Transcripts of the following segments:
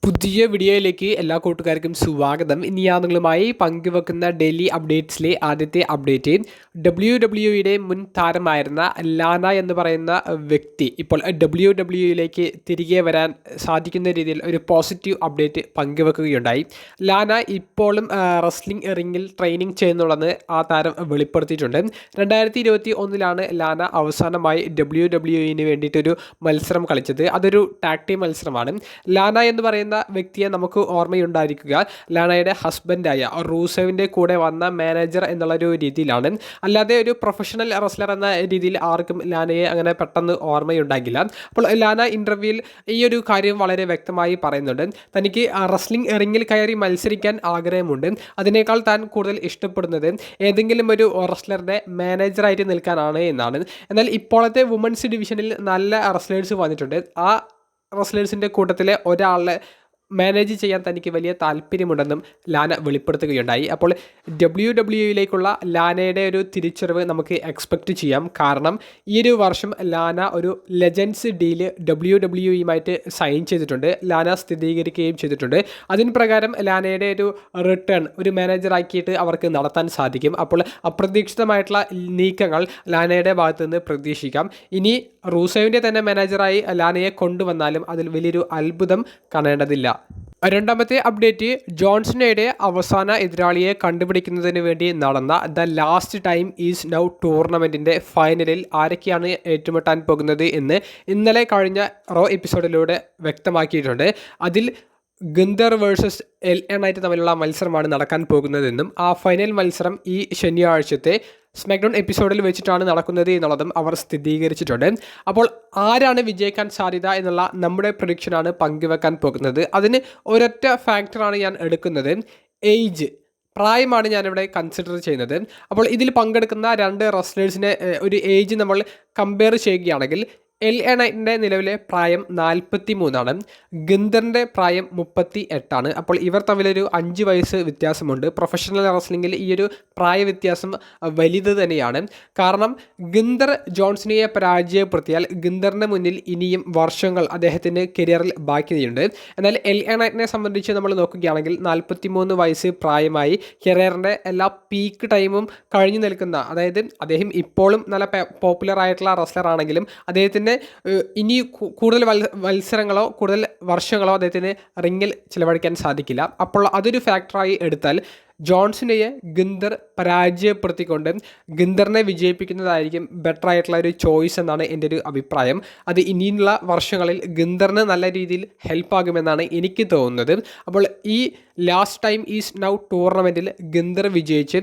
പുതിയ വീഡിയോയിലേക്ക് എല്ലാ കൂട്ടുകാർക്കും സ്വാഗതം. ഇനി ഞാൻ നിങ്ങളുമായി പങ്കുവെക്കുന്ന ഡെയിലി അപ്ഡേറ്റ്സിലെ ആദ്യത്തെ അപ്ഡേറ്റ് WWE മുൻ താരമായിരുന്ന ലാന എന്ന് പറയുന്ന വ്യക്തി ഇപ്പോൾ WWE തിരികെ വരാൻ സാധിക്കുന്ന രീതിയിൽ ഒരു പോസിറ്റീവ് അപ്ഡേറ്റ് പങ്കുവെക്കുകയുണ്ടായി. ലാന ഇപ്പോഴും റെസ്ലിംഗ് റിംഗിൽ ട്രെയിനിങ് ചെയ്യുന്നുള്ളതെന്ന് ആ താരം വെളിപ്പെടുത്തിയിട്ടുണ്ട്. 2021 ലാന അവസാനമായി WWE വേണ്ടിയിട്ടൊരു മത്സരം കളിച്ചത്. അതൊരു ടാഗ് ടീം മത്സരമാണ്. ലാന എന്ന് പറയുന്ന വ്യക്തിയെ നമുക്ക് ഓർമ്മയുണ്ടായിരിക്കുക ലാനയുടെ ഹസ്ബൻഡായ റൂസേവിൻ്റെ കൂടെ വന്ന മാനേജർ എന്നുള്ളൊരു രീതിയിലാണ്. അല്ലാതെ ഒരു പ്രൊഫഷണൽ റെസ്ലർ എന്ന രീതിയിൽ ആർക്കും ലാനയെ അങ്ങനെ പെട്ടെന്ന് ഓർമ്മയുണ്ടാകില്ല. അപ്പോൾ ലാന ഇൻ്റർവ്യൂവിൽ ഈ ഒരു കാര്യം വളരെ വ്യക്തമായി പറയുന്നുണ്ട്. തനിക്ക് റെസ്ലിംഗ് റിംഗിൽ കയറി മത്സരിക്കാൻ ആഗ്രഹമുണ്ട്. അതിനേക്കാൾ താൻ കൂടുതൽ ഇഷ്ടപ്പെടുന്നത് ഏതെങ്കിലും ഒരു റെസ്ലറുടെ മാനേജറായിട്ട് നിൽക്കാനാണ് എന്നാണ്. എന്നാൽ ഇപ്പോഴത്തെ വുമൻസ് ഡിവിഷനിൽ നല്ല റെസ്ലേഴ്സ് വന്നിട്ടുണ്ട്. ആ റെസ്ലേഴ്സിൻ്റെ കൂട്ടത്തിലെ ഒരാളെ മാനേജ് ചെയ്യാൻ തനിക്ക് വലിയ താല്പര്യമുണ്ടെന്നും ലാന വെളിപ്പെടുത്തുകയുണ്ടായി. അപ്പോൾ WWE ലാനയുടെ ഒരു തിരിച്ചറിവ് നമുക്ക് എക്സ്പെക്റ്റ് ചെയ്യാം. കാരണം ഈ ഒരു വർഷം ലാന ഒരു ലെജൻഡ്സ് ഡീല് WWE സൈൻ ചെയ്തിട്ടുണ്ട്. ലാന സ്ഥിരീകരിക്കുകയും ചെയ്തിട്ടുണ്ട്. അതിന് പ്രകാരം ലാനയുടെ ഒരു റിട്ടേൺ ഒരു മാനേജറാക്കിയിട്ട് അവർക്ക് നടത്താൻ സാധിക്കും. അപ്പോൾ അപ്രതീക്ഷിതമായിട്ടുള്ള നീക്കങ്ങൾ ലാനയുടെ ഭാഗത്തു നിന്ന് പ്രതീക്ഷിക്കാം. ഇനി റൂസേവിൻ്റെ തന്നെ മാനേജറായി ലാനയെ കൊണ്ടുവന്നാലും അതിൽ വലിയൊരു അത്ഭുതം കാണേണ്ടതില്ല. രണ്ടാമത്തെ അപ്ഡേറ്റ് ജോൺസണയുടെ അവസാന എതിരാളിയെ കണ്ടുപിടിക്കുന്നതിന് വേണ്ടി നടന്ന the last time is now ടൂർണമെൻറ്റിൻ്റെ ഫൈനലിൽ ആരൊക്കെയാണ് ഏറ്റുമുട്ടാൻ പോകുന്നത് എന്ന് ഇന്നലെ കഴിഞ്ഞ റോ എപ്പിസോഡിലൂടെ വ്യക്തമാക്കിയിട്ടുണ്ട്. അതിൽ ഗുന്തർ വേഴ്സസ് LA Knight തമ്മിലുള്ള മത്സരമാണ് നടക്കാൻ പോകുന്നതെന്നും ആ ഫൈനൽ മത്സരം ഈ ശനിയാഴ്ചത്തെ സ്മാക്ഡൗൺ എപ്പിസോഡിൽ വെച്ചിട്ടാണ് നടക്കുന്നത് എന്നുള്ളതും അവർ സ്ഥിരീകരിച്ചിട്ടുണ്ട്. അപ്പോൾ ആരാണ് വിജയിക്കാൻ സാധ്യത എന്നുള്ള നമ്മുടെ പ്രഡിക്ഷനാണ് പങ്കുവെക്കാൻ പോകുന്നത്. അതിന് ഒരൊറ്റ ഫാക്ടറാണ് ഞാൻ എടുക്കുന്നത്, ഏജ്, പ്രായമാണ് ഞാനിവിടെ കൺസിഡർ ചെയ്യുന്നത്. അപ്പോൾ ഇതിൽ പങ്കെടുക്കുന്ന രണ്ട് റെസ്ലേഴ്സിനെ ഒരു ഏജ് നമ്മൾ കമ്പയർ ചെയ്യുകയാണെങ്കിൽ LA Knightൻ്റെ നിലവിലെ പ്രായം 43 ഗുന്തറിൻ്റെ പ്രായം 38. അപ്പോൾ ഇവർ തമ്മിലൊരു 5 വയസ്സ് വ്യത്യാസമുണ്ട്. പ്രൊഫഷണൽ റെസ്ലിംഗിൽ ഈ ഒരു പ്രായ വ്യത്യാസം വലുത് തന്നെയാണ്. കാരണം ഗുന്തർ ജോൺസണിയെ പരാജയപ്പെടുത്തിയാൽ ഗുന്തറിന് മുന്നിൽ ഇനിയും വർഷങ്ങൾ അദ്ദേഹത്തിൻ്റെ കരിയറിൽ ബാക്കിയുണ്ട്. എന്നാൽ LA Knightനെ സംബന്ധിച്ച് നമ്മൾ നോക്കുകയാണെങ്കിൽ 43 വയസ്സ് പ്രായമായി കരിയറിൻ്റെ എല്ലാ പീക്ക് ടൈമും കഴിഞ്ഞു നിൽക്കുന്ന, അതായത് അദ്ദേഹം ഇപ്പോഴും നല്ല പോപ്പുലർ ആയിട്ടുള്ള റെസ്ലർ ആണെങ്കിലും അദ്ദേഹത്തിൻ്റെ ഇനി കൂടുതൽ മത്സരങ്ങളോ കൂടുതൽ വർഷങ്ങളോ അദ്ദേഹത്തിന് റിങ്ങിൽ ചിലവഴിക്കാൻ സാധിക്കില്ല. അപ്പോൾ അതൊരു ഫാക്ടറായി എടുത്താൽ ജോൺസണെയെ ഗുന്തർ പരാജയപ്പെടുത്തിക്കൊണ്ട് ഗുന്തറിനെ വിജയിപ്പിക്കുന്നതായിരിക്കും ബെറ്റർ ആയിട്ടുള്ള ഒരു ചോയ്സ് എന്നാണ് എൻ്റെ ഒരു അഭിപ്രായം. അത് ഇനിയുള്ള വർഷങ്ങളിൽ ഗുന്തറിന് നല്ല രീതിയിൽ ഹെൽപ്പാകുമെന്നാണ് എനിക്ക് തോന്നുന്നത്. അപ്പോൾ ഈ ലാസ്റ്റ് ടൈം ഈസ് നൗ ടൂർണമെൻറ്റിൽ ഗുന്തർ വിജയിച്ച്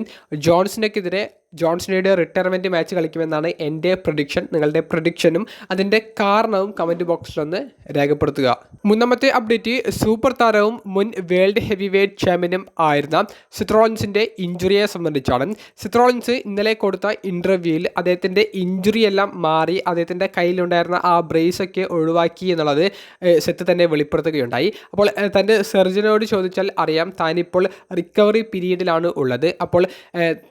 ജോൺസണയുടെ റിട്ടയർമെൻറ്റ് മാച്ച് കളിക്കുമെന്നാണ് എൻ്റെ പ്രഡിക്ഷൻ. നിങ്ങളുടെ പ്രഡിക്ഷനും അതിൻ്റെ കാരണവും കമൻറ്റ് ബോക്സിലൊന്ന് രേഖപ്പെടുത്തുക. മൂന്നാമത്തെ അപ്ഡേറ്റ് സൂപ്പർ താരവും മുൻ വേൾഡ് ഹെവി വെയ്റ്റ് ചാമ്പ്യനും ആയിരുന്ന സെത്ത് റോളിൻസിൻ്റെ ഇഞ്ചുറിയെ സംബന്ധിച്ചാണ്. സെത്ത് റോളിൻസ് ഇന്നലെ കൊടുത്ത ഇൻ്റർവ്യൂവിൽ അദ്ദേഹത്തിൻ്റെ ഇഞ്ചുറി എല്ലാം മാറി അദ്ദേഹത്തിൻ്റെ കയ്യിലുണ്ടായിരുന്ന ആ ബ്രേസൊക്കെ ഒഴിവാക്കി എന്നുള്ളത് സെത്ത് തന്നെ വെളിപ്പെടുത്തുകയുണ്ടായി. അപ്പോൾ തൻ്റെ സർജനോട് ചോദിച്ചാൽ അറിയാം താനിപ്പോൾ റിക്കവറി പീരീഡിലാണ് ഉള്ളത്. അപ്പോൾ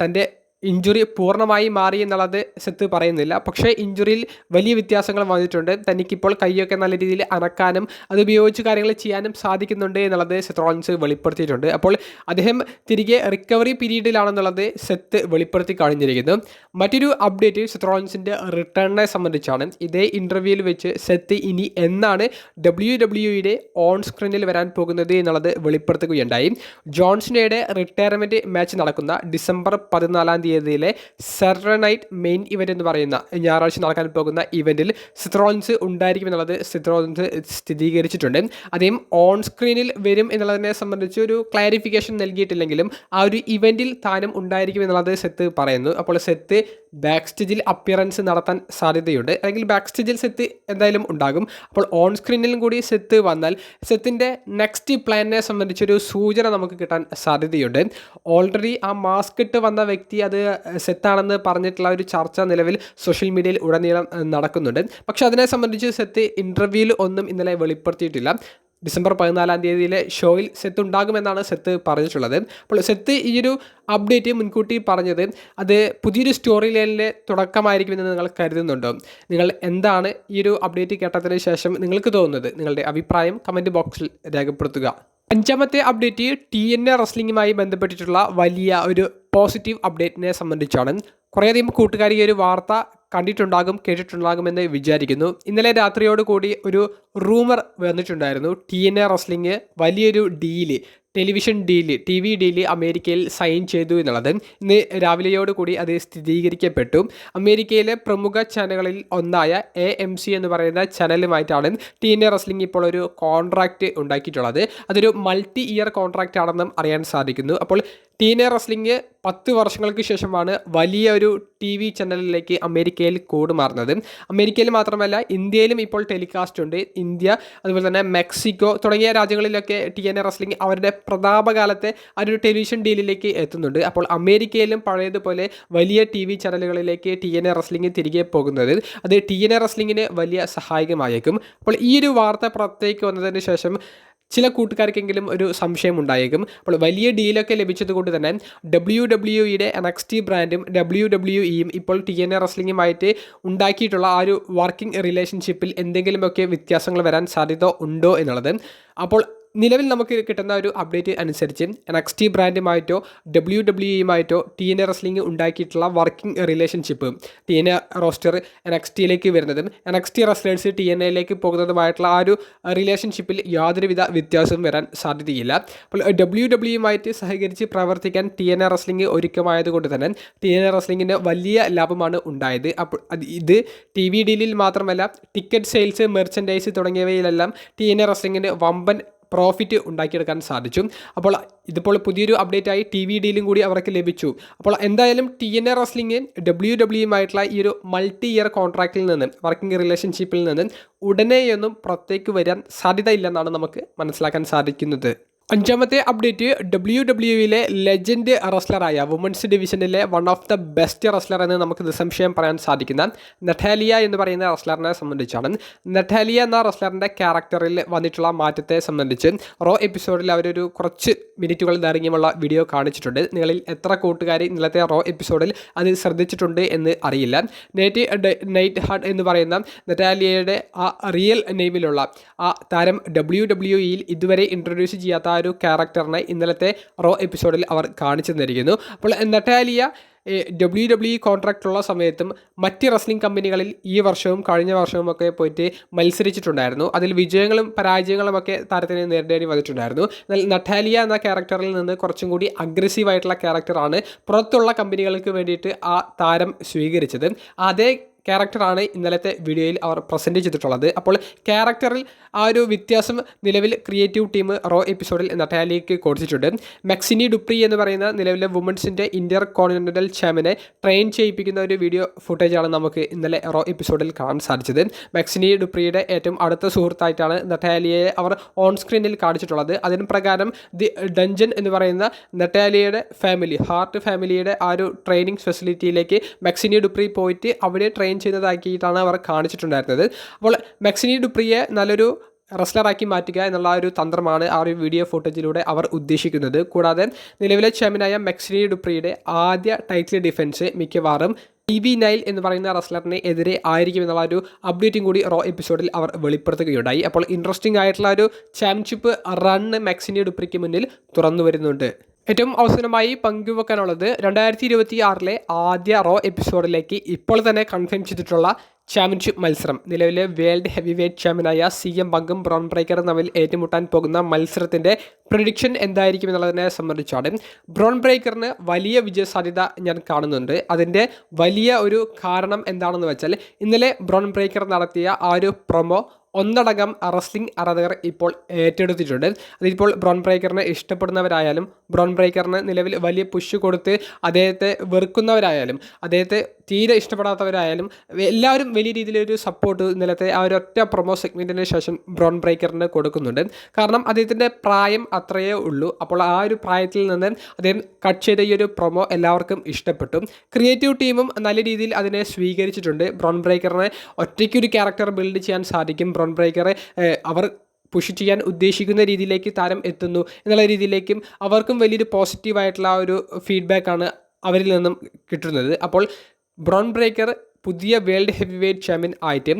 തൻ്റെ ഇഞ്ചുറി പൂർണ്ണമായി മാറി എന്നുള്ളത് സെത്ത് പറയുന്നില്ല. പക്ഷേ ഇഞ്ചുറിയിൽ വലിയ വ്യത്യാസങ്ങൾ വന്നിട്ടുണ്ട്. തനിക്കിപ്പോൾ കൈയൊക്കെ നല്ല രീതിയിൽ അനക്കാനും അത് ഉപയോഗിച്ച് കാര്യങ്ങൾ ചെയ്യാനും സാധിക്കുന്നുണ്ട് എന്നുള്ളത് സെത്ത് റോളിൻസ് വെളിപ്പെടുത്തിയിട്ടുണ്ട്. അപ്പോൾ അദ്ദേഹം തിരികെ റിക്കവറി പീരീഡിലാണെന്നുള്ളത് സെത്ത് വെളിപ്പെടുത്തി കഴിഞ്ഞിരിക്കുന്നു. മറ്റൊരു അപ്ഡേറ്റ് സെത്ത് റോളിൻസിൻ്റെ റിട്ടേണിനെ സംബന്ധിച്ചാണ്. ഇതേ ഇൻ്റർവ്യൂവിൽ വെച്ച് സെത്ത് ഇനി എന്നാണ് WWE ഓൺ സ്ക്രീനിൽ വരാൻ പോകുന്നത് എന്നുള്ളത് വെളിപ്പെടുത്തുകയുണ്ടായി. ജോൺസണയുടെ റിട്ടയർമെൻറ്റ് മാച്ച് നടക്കുന്ന ഡിസംബർ 14 തീയതിയിലെ സാറ്റർഡേ നൈറ്റ് മെയിൻ ഇവൻ്റ് എന്ന് പറയുന്ന ഞായറാഴ്ച നടക്കാൻ പോകുന്ന ഇവൻറ്റിൽ സെത്ത് റോളിൻസ് ഉണ്ടായിരിക്കുമെന്നുള്ളത് സെത്ത് റോളിൻസ് സ്ഥിരീകരിച്ചിട്ടുണ്ട്. അദ്ദേഹം ഓൺ സ്ക്രീനിൽ വരും എന്നുള്ളതിനെ സംബന്ധിച്ച് ഒരു ക്ലാരിഫിക്കേഷൻ നൽകിയിട്ടില്ലെങ്കിലും ആ ഒരു ഇവൻറ്റിൽ താനും ഉണ്ടായിരിക്കുമെന്നുള്ളത് സെത്ത് പറയുന്നു. അപ്പോൾ സെത്ത് ബാക്ക് സ്റ്റേജിൽ അപ്പിയറൻസ് നടത്താൻ സാധ്യതയുണ്ട്, അല്ലെങ്കിൽ ബാക്ക് സ്റ്റേജിൽ സെത്ത് എന്തായാലും ഉണ്ടാകും. അപ്പോൾ ഓൺ സ്ക്രീനിലും കൂടി സെത്ത് വന്നാൽ സെത്തിൻ്റെ നെക്സ്റ്റ് പ്ലാനിനെ സംബന്ധിച്ചൊരു സൂചന നമുക്ക് കിട്ടാൻ സാധ്യതയുണ്ട്. ഓൾറെഡി ആ മാസ്ക് ഇട്ട് വന്ന വ്യക്തി അത് സെത്താണെന്ന് പറഞ്ഞിട്ടുള്ള ഒരു ചർച്ച നിലവിൽ സോഷ്യൽ മീഡിയയിൽ ഉടനീളം നടക്കുന്നുണ്ട്. പക്ഷെ അതിനെ സംബന്ധിച്ച് സെത്ത് ഇൻ്റർവ്യൂവിൽ ഒന്നും ഇന്നലെ വെളിപ്പെടുത്തിയിട്ടില്ല. ഡിസംബർ 14 ഷോയിൽ സെത്ത് ഉണ്ടാകുമെന്നാണ് സെത്ത് പറഞ്ഞിട്ടുള്ളത്. അപ്പോൾ സെത്ത് ഈ ഒരു അപ്ഡേറ്റ് മുൻകൂട്ടി പറഞ്ഞത് അത് പുതിയൊരു സ്റ്റോറി ലൈനിലെ തുടക്കമായിരിക്കുമെന്ന് നിങ്ങൾ കരുതുന്നുണ്ടോ? നിങ്ങൾ എന്താണ് ഈ ഒരു അപ്ഡേറ്റ് കേട്ടതിന് ശേഷം നിങ്ങൾക്ക് തോന്നുന്നത്? നിങ്ങളുടെ അഭിപ്രായം കമൻറ്റ് ബോക്സിൽ രേഖപ്പെടുത്തുക. 5ാമത്തെ അപ്ഡേറ്റ് TNA റെസ്ലിംഗുമായി ബന്ധപ്പെട്ടിട്ടുള്ള വലിയ ഒരു പോസിറ്റീവ് അപ്ഡേറ്റിനെ സംബന്ധിച്ചാണ്. കുറേയധികം കൂട്ടുകാർ ഈ ഒരു വാർത്ത കണ്ടിട്ടുണ്ടാകും, കേട്ടിട്ടുണ്ടാകുമെന്ന് വിചാരിക്കുന്നു. ഇന്നലെ രാത്രിയോട് കൂടി ഒരു റൂമർ വന്നിട്ടുണ്ടായിരുന്നു. TNA റെസ്ലിംഗ് വലിയൊരു deal, television deal, TV deal അമേരിക്കയിൽ സൈൻ ചെയ്തു എന്നുള്ളത് ഇന്ന് രാവിലെയോട് കൂടി അത് സ്ഥിരീകരിക്കപ്പെട്ടു. അമേരിക്കയിലെ പ്രമുഖ ചാനലുകളിൽ ഒന്നായ AMC എന്ന് പറയുന്ന ചാനലുമായിട്ടാണ് TNA റെസ്ലിംഗ് ഇപ്പോൾ ഒരു കോൺട്രാക്റ്റ് ഉണ്ടാക്കിയിട്ടുള്ളത്. അതൊരു മൾട്ടി ഇയർ കോൺട്രാക്റ്റ് ആണെന്നും അറിയാൻ സാധിക്കുന്നു. അപ്പോൾ TNA റെസ്ലിംഗ് 10 വർഷങ്ങൾക്ക് ശേഷമാണ് വലിയ ഒരു TV ചാനലിലേക്ക് അമേരിക്കയിൽ കൂടുമാറുന്നത്. അമേരിക്കയിൽ മാത്രമല്ല ഇന്ത്യയിലും ഇപ്പോൾ ടെലികാസ്റ്റ് ഉണ്ട്. ഇന്ത്യ, അതുപോലെ തന്നെ മെക്സിക്കോ തുടങ്ങിയ രാജ്യങ്ങളിലൊക്കെ TNA റെസ്ലിംഗ് അവരുടെ പ്രതാപകാലത്തെ ആ ഒരു ടെലിവിഷൻ ഡീലിലേക്ക് എത്തുന്നുണ്ട്. അപ്പോൾ അമേരിക്കയിലും പഴയതുപോലെ വലിയ TV ചാനലുകളിലേക്ക് TNA റെസ്ലിംഗ് തിരികെ പോകുന്നത് അത് TNA റെസ്ലിംഗിന് വലിയ സഹായകമായേക്കും. അപ്പോൾ ഈ ഒരു വാർത്ത പുറത്തേക്ക് വന്നതിന് ശേഷം ചില കൂട്ടുകാർക്കെങ്കിലും ഒരു സംശയം ഉണ്ടായേക്കും. അപ്പോൾ വലിയ ഡീലൊക്കെ ലഭിച്ചതുകൊണ്ട് തന്നെ WWE NXT ബ്രാൻഡും WWEയും ഇപ്പോൾ TNA റെസ്ലിംഗുമായിട്ട് ഉണ്ടാക്കിയിട്ടുള്ള ആ ഒരു വർക്കിംഗ് റിലേഷൻഷിപ്പിൽ എന്തെങ്കിലുമൊക്കെ വ്യത്യാസങ്ങൾ വരാൻ സാധ്യത ഉണ്ടോ എന്നുള്ളത്. അപ്പോൾ നിലവിൽ നമുക്ക് കിട്ടുന്ന ഒരു അപ്ഡേറ്റ് അനുസരിച്ച് NXT ബ്രാൻഡുമായിട്ടോ WWEയുമായിട്ടോ TNA റെസ്ലിംഗ് ഉണ്ടാക്കിയിട്ടുള്ള വർക്കിംഗ് റിലേഷൻഷിപ്പ്, TNA റോസ്റ്റർ NXTയിലേക്ക് വരുന്നതും NXT റെസ്ലേഴ്സ് TNAയിലേക്ക് പോകുന്നതുമായിട്ടുള്ള ആ ഒരു റിലേഷൻഷിപ്പിൽ യാതൊരുവിധ വ്യത്യാസവും വരാൻ സാധ്യതയില്ല. അപ്പോൾ WWEയുമായിട്ട് സഹകരിച്ച് പ്രവർത്തിക്കാൻ TNA റെസ്ലിംഗ് ഒരുക്കമായതുകൊണ്ട് തന്നെ TNA റെസ്ലിംഗിന് വലിയ ലാഭമാണ് ഉണ്ടായത്. അപ്പോൾ ഇത് TV ഡീലിൽ മാത്രമല്ല ടിക്കറ്റ് സെയിൽസ്, മെർച്ചൻഡൈസ് തുടങ്ങിയവയിലെല്ലാം TNA റെസ്ലിംഗിന് വമ്പൻ പ്രോഫിറ്റ് ഉണ്ടാക്കിയെടുക്കാൻ സാധിച്ചു. അപ്പോൾ ഇതിപ്പോൾ പുതിയൊരു അപ്ഡേറ്റായി TV ഡീലും കൂടി അവർക്ക് ലഭിച്ചു. അപ്പോൾ എന്തായാലും TNA റെസ്ലിംഗ് WWEയുമായിട്ടുള്ള ഈ ഒരു മൾട്ടി ഇയർ കോൺട്രാക്റ്റിൽ നിന്ന്, വർക്കിംഗ് റിലേഷൻഷിപ്പിൽ നിന്ന് ഉടനെയൊന്നും പുറത്തേക്ക് വരാൻ സാധ്യതയില്ലെന്നാണ് നമുക്ക് മനസ്സിലാക്കാൻ സാധിക്കുന്നത്. 5ാമത്തെ അപ്ഡേറ്റ് WWEയിലെ ലെജൻഡ് റെസ്ലറായ വുമൻസ് ഡിവിഷനിലെ one of the best wrestler എന്ന് നമുക്ക് നിസ്സംശയം പറയാൻ സാധിക്കുന്ന നറ്റാലിയ എന്ന് പറയുന്ന റെസ്ലറിനെ സംബന്ധിച്ചാണ്. നറ്റാലിയ എന്ന റെസ്ലറിൻ്റെ ക്യാരക്ടറിൽ വന്നിട്ടുള്ള മാറ്റത്തെ സംബന്ധിച്ച് റോ എപ്പിസോഡിൽ അവരൊരു കുറച്ച് മിനിറ്റുകൾ ദൈർഘ്യമുള്ള വീഡിയോ കാണിച്ചിട്ടുണ്ട്. നിങ്ങളിൽ എത്ര കൂട്ടുകാർ ഇന്നലത്തെ റോ എപ്പിസോഡിൽ അത് ശ്രദ്ധിച്ചിട്ടുണ്ട് എന്ന് അറിയില്ല. നൈറ്റ് ഹാർട്ട് എന്ന് പറയുന്ന നറ്റാലിയയുടെ ആ റിയൽ നെയിമിലുള്ള ആ താരം WWEയിൽ ഇതുവരെ ഇൻട്രൊഡ്യൂസ് ചെയ്യാത്ത ഒരു ക്യാരക്ടറിനെ ഇന്നലത്തെ റോ എപ്പിസോഡിൽ അവർ കാണിച്ചു തന്നിരിക്കുന്നു. അപ്പോൾ നറ്റാലിയ WWE കോൺട്രാക്റ്റുള്ള സമയത്തും മറ്റ് റെസ്ലിംഗ് കമ്പനികളിൽ ഈ വർഷവും കഴിഞ്ഞ വർഷവും ഒക്കെ പോയിട്ട് മത്സരിച്ചിട്ടുണ്ടായിരുന്നു. അതിൽ വിജയങ്ങളും പരാജയങ്ങളുമൊക്കെ താരത്തിന് നേരിടേണ്ടി വന്നിട്ടുണ്ടായിരുന്നു. എന്നാൽ നറ്റാലിയ എന്ന ക്യാരക്ടറിൽ നിന്ന് കുറച്ചും കൂടി അഗ്രസീവായിട്ടുള്ള ക്യാരക്ടറാണ് പുറത്തുള്ള കമ്പനികൾക്ക് വേണ്ടിയിട്ട് ആ താരം സ്വീകരിച്ചത്. അതേ ക്യാരക്ടറാണ് ഇന്നലത്തെ വീഡിയോയിൽ അവർ പ്രസൻറ്റ് ചെയ്തിട്ടുള്ളത്. അപ്പോൾ ക്യാരക്ടറിൽ ആ ഒരു വ്യത്യാസം നിലവിൽ ക്രിയേറ്റീവ് ടീം റോ എപ്പിസോഡിൽ നറ്റാലിയയ്ക്ക് കൊടുത്തിട്ടുണ്ട്. മെക്സിനി ഡുപ്രി എന്ന് പറയുന്ന നിലവിലെ വുമൻസിൻ്റെ ഇന്റർ കോണ്ടിനെൻ്റൽ ചാമ്പ്യനെ ട്രെയിൻ ചെയ്യിപ്പിക്കുന്ന ഒരു വീഡിയോ ഫുട്ടേജാണ് നമുക്ക് ഇന്നലെ റോ എപ്പിസോഡിൽ കാണാൻ സാധിച്ചത്. മെക്സിനി ഡുപ്രിയുടെ ഏറ്റവും അടുത്ത സുഹൃത്തായിട്ടാണ് നറ്റാലിയയെ അവർ ഓൺ സ്ക്രീനിൽ കാണിച്ചിട്ടുള്ളത്. അതിന് പ്രകാരം ദി ഡഞ്ചൻ എന്ന് പറയുന്ന നറ്റാലിയയുടെ ഫാമിലി, ഹാർട്ട് ഫാമിലിയുടെ ആ ഒരു ട്രെയിനിങ് ഫെസിലിറ്റിയിലേക്ക് മെക്സിനി ഡുപ്രി പോയിട്ട് അവിടെ ട്രെയിൻ ചെയ്തതാക്കിയിട്ടാണ് അവർ കാണിച്ചിട്ടുണ്ടായിരുന്നത്. അപ്പോൾ മെക്സിനി ഡുപ്രിയെ നല്ലൊരു റെസ്ലറാക്കി മാറ്റുക എന്നുള്ള ഒരു തന്ത്രമാണ് ആ ഒരു വീഡിയോ ഫുട്ടേജിലൂടെ അവർ ഉദ്ദേശിക്കുന്നത്. കൂടാതെ നിലവിലെ ചാമ്പ്യനായ മെക്സിനി ഡുപ്രിയുടെ ആദ്യ ടൈറ്റിൽ ഡിഫൻസ് മിക്കവാറും TV നൈൽ എന്ന് പറയുന്ന റെസ്ലറിന് എതിരെ ആയിരിക്കും എന്നുള്ള ഒരു അപ്ഡേറ്റും കൂടി റോ എപ്പിസോഡിൽ അവർ വെളിപ്പെടുത്തുകയുണ്ടായി. അപ്പോൾ ഇൻട്രസ്റ്റിംഗ് ആയിട്ടുള്ള ഒരു ചാമ്പ്യൻഷിപ്പ് റണ്ണ് മെക്സിനി ഡുപ്രിക്ക് മുന്നിൽ തുറന്നു വരുന്നുണ്ട്. ഏറ്റവും അവസാനമായി പങ്കുവെക്കാനുള്ളത് 2026 ആദ്യ റോ എപ്പിസോഡിലേക്ക് ഇപ്പോൾ തന്നെ കൺഫേം ചെയ്തിട്ടുള്ള ചാമ്പ്യൻഷിപ്പ് മത്സരം. നിലവിലെ വേൾഡ് ഹെവി വെയ്റ്റ് ചാമ്പ്യനായ CM പങ്കും ബ്രോൺ ബ്രേക്കറും തമ്മിൽ ഏറ്റുമുട്ടാൻ പോകുന്ന മത്സരത്തിൻ്റെ പ്രെഡിക്ഷൻ എന്തായിരിക്കും എന്നുള്ളതിനെ സംബന്ധിച്ചാണ്. ബ്രോൺ ബ്രേക്കറിന് വലിയ വിജയസാധ്യത ഞാൻ കാണുന്നുണ്ട്. അതിൻ്റെ വലിയ ഒരു കാരണം എന്താണെന്ന് വെച്ചാൽ ഇന്നലെ ബ്രോൺ ബ്രേക്കർ നടത്തിയ ആ ഒരു പ്രൊമോ ഒന്നടങ്കം റെസ്ലിംഗ് ആരാധകർ ഇപ്പോൾ ഏറ്റെടുത്തിട്ടുണ്ട്. അതിപ്പോൾ ബ്രോൺ ബ്രേക്കറിനെ ഇഷ്ടപ്പെടുന്നവരായാലും ബ്രോൺ ബ്രേക്കറിന് നിലവിൽ വലിയ പുഷ് കൊടുത്ത് അദ്ദേഹത്തെ വെറുക്കുന്നവരായാലും അദ്ദേഹത്തെ തീരെ ഇഷ്ടപ്പെടാത്തവരായാലും എല്ലാവരും വലിയ രീതിയിലൊരു സപ്പോർട്ട് ഇന്നലത്തെ ആ ഒരൊറ്റ പ്രൊമോ സെഗ്മെൻറ്റിന് ശേഷം ബ്രോൺ ബ്രേക്കറിന് കൊടുക്കുന്നുണ്ട്. കാരണം അദ്ദേഹത്തിൻ്റെ പ്രായം അത്രയേ ഉള്ളൂ. അപ്പോൾ ആ ഒരു പ്രായത്തിൽ നിന്ന് അദ്ദേഹം കട്ട് ചെയ്ത ഈ ഒരു പ്രൊമോ എല്ലാവർക്കും ഇഷ്ടപ്പെട്ടു. ക്രിയേറ്റീവ് ടീമും നല്ല രീതിയിൽ അതിനെ സ്വീകരിച്ചിട്ടുണ്ട്. ബ്രോൺ ബ്രേക്കറിനെ ഒറ്റയ്ക്കൊരു ക്യാരക്ടർ ബിൽഡ് ചെയ്യാൻ സാധിക്കും. ബ്രോൺ ബ്രേക്കറെ അവർ പുഷ് ചെയ്യാൻ ഉദ്ദേശിക്കുന്ന രീതിയിലേക്ക് താരം എത്തുന്നു എന്നുള്ള രീതിയിലേക്കും അവർക്കും വലിയൊരു പോസിറ്റീവായിട്ടുള്ള ഒരു ഫീഡ്ബാക്കാണ് അവരിൽ നിന്നും കിട്ടുന്നത്. അപ്പോൾ ബ്രോൺ ബ്രേക്കർ പുതിയ വേൾഡ് ഹെവി വെയ്റ്റ് ചാമ്പ്യൻ ആയിട്ട്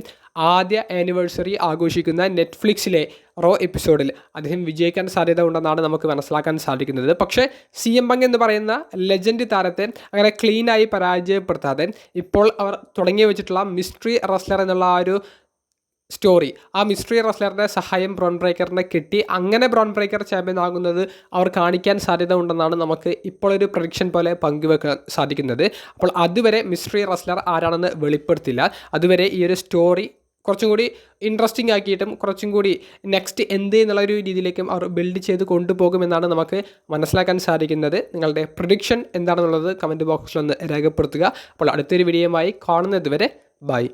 ആദ്യ ആനിവേഴ്സറി ആഘോഷിക്കുന്ന നെറ്റ്ഫ്ലിക്സിലെ റോ എപ്പിസോഡിൽ അദ്ദേഹം വിജയിക്കാൻ സാധ്യത ഉണ്ടെന്നാണ് നമുക്ക് മനസ്സിലാക്കാൻ സാധിക്കുന്നത്. പക്ഷേ CM Punk എന്ന് പറയുന്ന ലെജൻഡ് താരത്തെ അങ്ങനെ ക്ലീനായി പരാജയപ്പെടുത്താതെ ഇപ്പോൾ അവർ തുടങ്ങി വെച്ചിട്ടുള്ള മിസ്റ്ററി റെസ്ലർ എന്നുള്ള ആ ഒരു സ്റ്റോറി, ആ മിസ്റ്ററി റെസ്ലറുടെ സഹായം ബ്രോൺ ബ്രേക്കറിനെ കിട്ടി അങ്ങനെ ബ്രോൺ ബ്രേക്കർ ചാമ്പ്യൻ ആകുന്നത് അവർ കാണിക്കാൻ സാധ്യത ഉണ്ടെന്നാണ് നമുക്ക് ഇപ്പോൾ ഒരു പ്രഡിക്ഷൻ പോലെ പങ്കുവെക്കാൻ സാധിക്കുന്നത്. അപ്പോൾ അതുവരെ മിസ്റ്ററി റെസ്ലർ ആരാണെന്ന് വെളിപ്പെടുത്തില്ല. അതുവരെ ഈ ഒരു സ്റ്റോറി കുറച്ചും കൂടി ഇൻട്രസ്റ്റിംഗ് ആക്കിയിട്ടും കുറച്ചും കൂടി നെക്സ്റ്റ് എന്ത് എന്നുള്ളൊരു രീതിയിലേക്കും അവർ ബിൽഡ് ചെയ്ത് കൊണ്ടുപോകുമെന്നാണ് നമുക്ക് മനസ്സിലാക്കാൻ സാധിക്കുന്നത്. നിങ്ങളുടെ പ്രഡിക്ഷൻ എന്താണെന്നുള്ളത് കമൻറ്റ് ബോക്സിൽ ഒന്ന് രേഖപ്പെടുത്തുക. അപ്പോൾ അടുത്തൊരു വീഡിയോയുമായി കാണുന്നത് വരെ ബൈ.